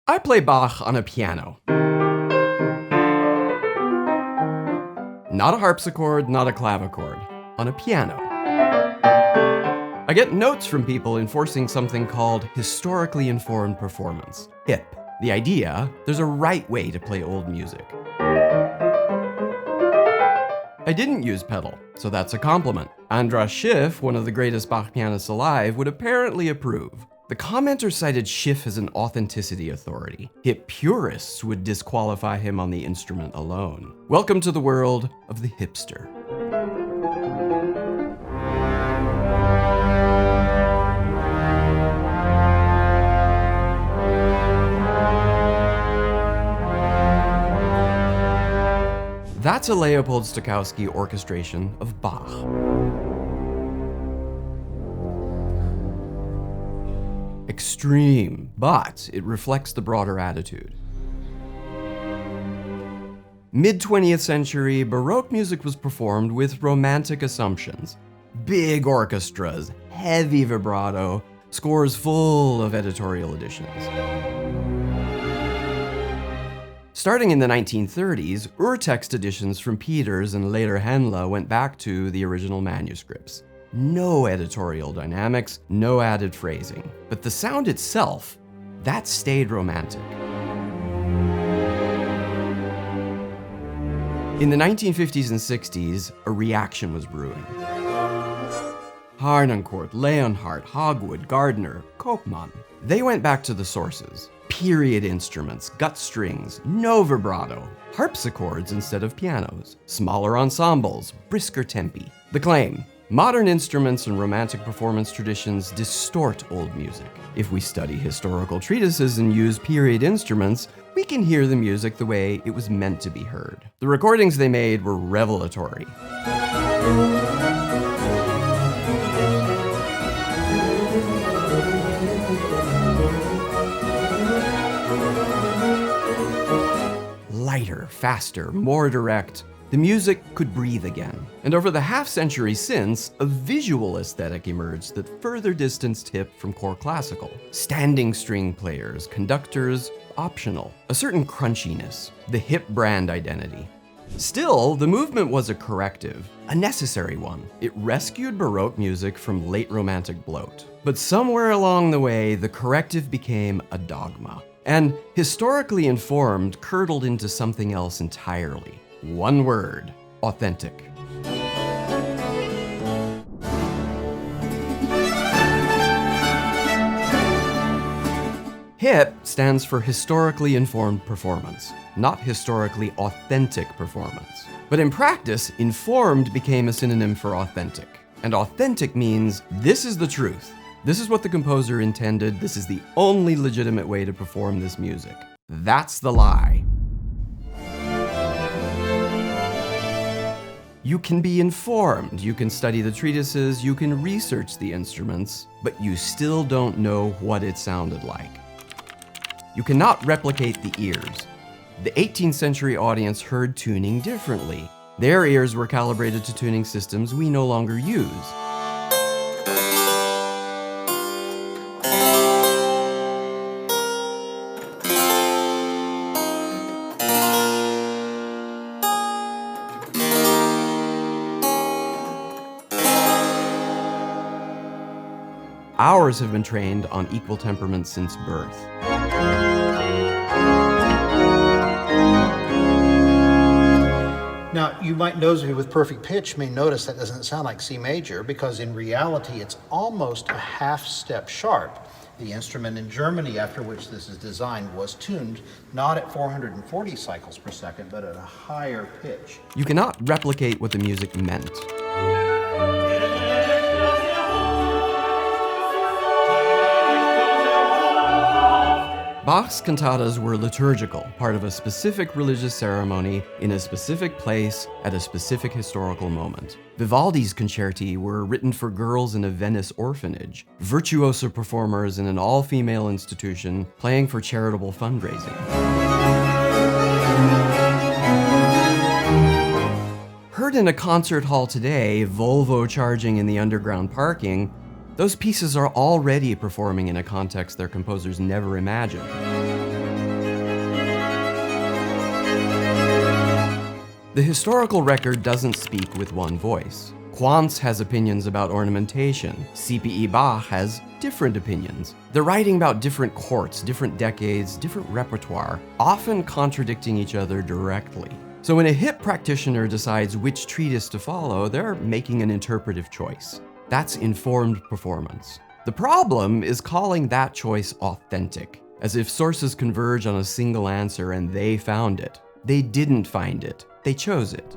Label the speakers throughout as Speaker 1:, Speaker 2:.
Speaker 1: I play Bach on a piano. Not a harpsichord, not a clavichord. On a piano. I get notes from people enforcing something called historically informed performance, HIP. The idea, there's a right way to play old music. I didn't use pedal, so that's a compliment. Andras Schiff, one of the greatest Bach pianists alive, would apparently approve. The commenter cited Schiff as an authenticity authority. HIP purists would disqualify him on the instrument alone. Welcome to the world of the HIPster. That's a Leopold Stokowski orchestration of Bach. Extreme, but it reflects the broader attitude. Mid-20th century, Baroque music was performed with romantic assumptions. Big orchestras, heavy vibrato, scores full of editorial additions. Starting in the 1930s, urtext editions from Peters and later Henle went back to the original manuscripts. No editorial dynamics, no added phrasing. But the sound itself, that stayed romantic. In the 1950s and 60s, a reaction was brewing. Harnoncourt, Leonhardt, Hogwood, Gardiner, Koopman. They went back to the sources. Period instruments, gut strings, no vibrato, harpsichords instead of pianos, smaller ensembles, brisker tempi. The claim, modern instruments and romantic performance traditions distort old music. If we study historical treatises and use period instruments, we can hear the music the way it was meant to be heard. The recordings they made were revelatory. Lighter, faster, more direct, the music could breathe again. And over the half-century since, a visual aesthetic emerged that further distanced HIP from core classical. Standing string players, conductors, optional. A certain crunchiness, the HIP brand identity. Still, the movement was a corrective, a necessary one. It rescued Baroque music from late Romantic bloat. But somewhere along the way, the corrective became a dogma. And historically informed curdled into something else entirely. One word, authentic. HIP stands for historically informed performance, not historically authentic performance. But in practice, informed became a synonym for authentic. And authentic means this is the truth. This is what the composer intended. This is the only legitimate way to perform this music. That's the lie. You can be informed, you can study the treatises, you can research the instruments, but you still don't know what it sounded like. You cannot replicate the ears. The 18th century audience heard tuning differently. Their ears were calibrated to tuning systems we no longer use. Ours have been trained on equal temperament since birth.
Speaker 2: Now, you might, those of you with perfect pitch may notice that doesn't sound like C major because in reality it's almost a half step sharp. The instrument in Germany after which this is designed was tuned not at 440 cycles per second, but at a higher pitch.
Speaker 1: You cannot replicate what the music meant. Bach's cantatas were liturgical, part of a specific religious ceremony in a specific place at a specific historical moment. Vivaldi's concerti were written for girls in a Venice orphanage, virtuoso performers in an all-female institution playing for charitable fundraising. Heard in a concert hall today, Volvo charging in the underground parking, those pieces are already performing in a context their composers never imagined. The historical record doesn't speak with one voice. Quantz has opinions about ornamentation. CPE Bach has different opinions. They're writing about different courts, different decades, different repertoire, often contradicting each other directly. So when a hip practitioner decides which treatise to follow, they're making an interpretive choice. That's informed performance. The problem is calling that choice authentic, as if sources converge on a single answer and they found it. They didn't find it, they chose it.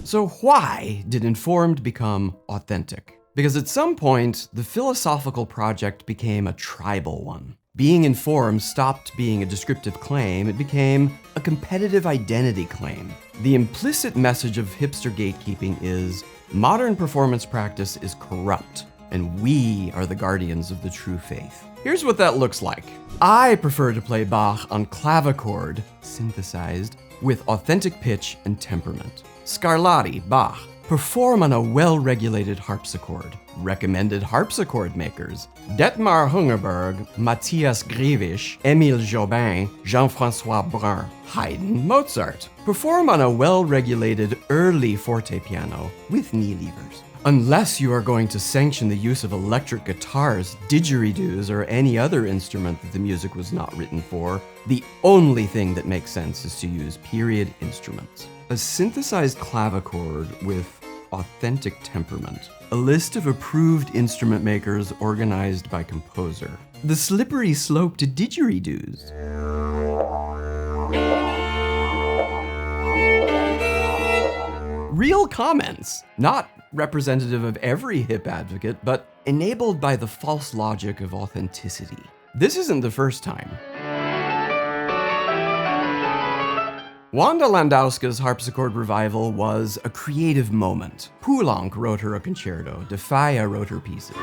Speaker 1: So why did informed become authentic? Because at some point, the philosophical project became a tribal one. Being informed stopped being a descriptive claim, it became a competitive identity claim. The implicit message of hipster gatekeeping is, modern performance practice is corrupt, and we are the guardians of the true faith. Here's what that looks like. I prefer to play Bach on clavichord, synthesized, with authentic pitch and temperament. Scarlatti, Bach, perform on a well-regulated harpsichord. Recommended harpsichord makers: Detmar Hungerberg, Matthias Grievisch, Émile Jobin, Jean-François Brun. Haydn, Mozart, perform on a well-regulated early forte piano with knee levers. Unless you are going to sanction the use of electric guitars, didgeridoos, or any other instrument that the music was not written for, the only thing that makes sense is to use period instruments. A synthesized clavichord with authentic temperament. A list of approved instrument makers organized by composer. The slippery slope to didgeridoos. Real comments, not representative of every hip advocate, but enabled by the false logic of authenticity. This isn't the first time. Wanda Landowska's harpsichord revival was a creative moment. Poulenc wrote her a concerto, De Falla wrote her pieces.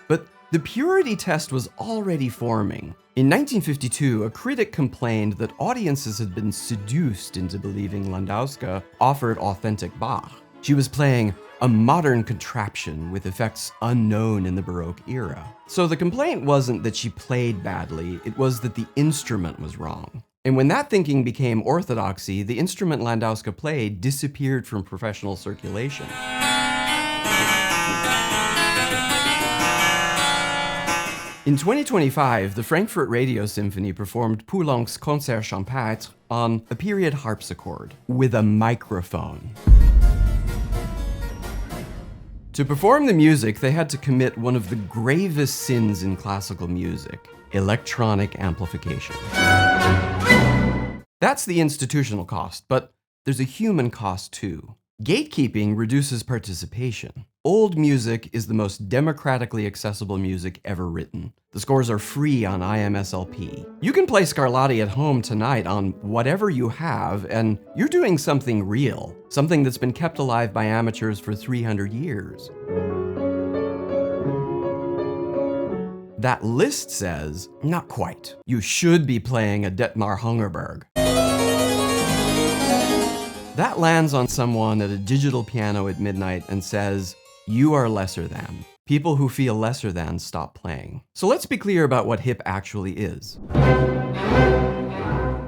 Speaker 1: But the purity test was already forming. In 1952, a critic complained that audiences had been seduced into believing Landowska offered authentic Bach. She was playing a modern contraption with effects unknown in the Baroque era. So the complaint wasn't that she played badly, it was that the instrument was wrong. And when that thinking became orthodoxy, the instrument Landowska played disappeared from professional circulation. In 2025, the Frankfurt Radio Symphony performed Poulenc's Concert Champêtre on a period harpsichord with a microphone. To perform the music, they had to commit one of the gravest sins in classical music: electronic amplification. That's the institutional cost, but there's a human cost too. Gatekeeping reduces participation. Old music is the most democratically accessible music ever written. The scores are free on IMSLP. You can play Scarlatti at home tonight on whatever you have, and you're doing something real, something that's been kept alive by amateurs for 300 years. That list says, not quite. You should be playing a Detmar Hungerberg. That lands on someone at a digital piano at midnight and says, you are lesser than. People who feel lesser than stop playing. So let's be clear about what hip actually is.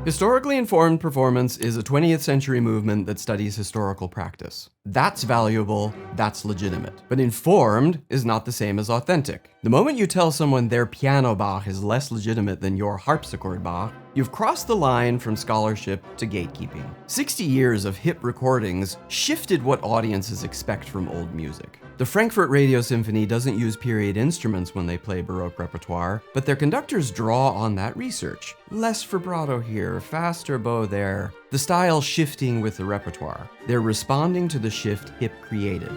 Speaker 1: Historically informed performance is a 20th century movement that studies historical practice. That's valuable, that's legitimate. But informed is not the same as authentic. The moment you tell someone their piano Bach is less legitimate than your harpsichord Bach, you've crossed the line from scholarship to gatekeeping. 60 years of hip recordings shifted what audiences expect from old music. The Frankfurt Radio Symphony doesn't use period instruments when they play Baroque repertoire, but their conductors draw on that research. Less vibrato here, faster bow there. The style shifting with the repertoire. They're responding to the shift hip created.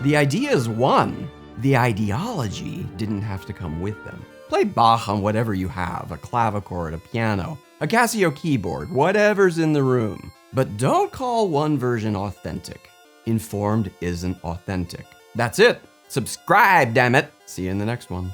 Speaker 1: The ideas won. The ideology didn't have to come with them. Play Bach on whatever you have, a clavichord, a piano, a Casio keyboard, whatever's in the room. But don't call one version authentic. Informed isn't authentic. That's it. Subscribe, damn it. See you in the next one.